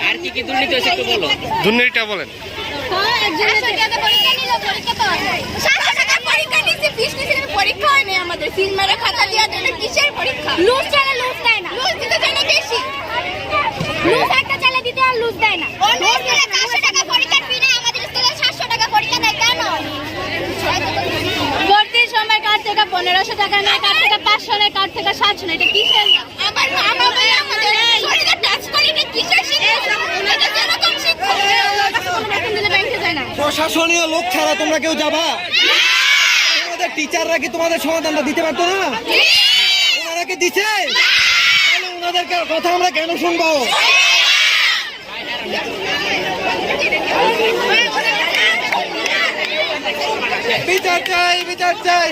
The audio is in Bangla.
আর কি কি দুর্নীতি হয়েছে একটু বলো। দুর্নীতিটা বলেন। পরীক্ষা হয়নি আমাদের সিলমারে খাতা দেওয়ার জন্য কিসের পরীক্ষা? লুজ চালে লুজ দেয় না, লুজ দিতে চায় না বেশি, লুজ একটা চালে দিতে আর লুজ দেয় না। লুজ দিলে 400 টাকা পরীক্ষার ফি নেয়, আমাদের স্কুলে 700 টাকা পরীক্ষা দেয় কেন? ভর্তির সময় কার থেকে 1500 টাকা নেয়, কার থেকে 500 নেয়, কার থেকে 700 নেয়, এটা কিসের? আমার মা বাবা আমাদের শরীরে টাচ করে এটা কিসের শিক্ষা? এটা এরকম শিক্ষা দিলে ব্যাংকে যায় না। প্রশাসনীয় লোক ছাড়া তোমরা কেউ যাবা? তোমাদের টিচাররা কি তোমাদের সমাধানটা দিতে পারতো না? ওনারা কি দিচ্ছে? তাহলে ওনাদের কথা আমরা কেন শুনবো? বিচার চাই, বিচার চাই।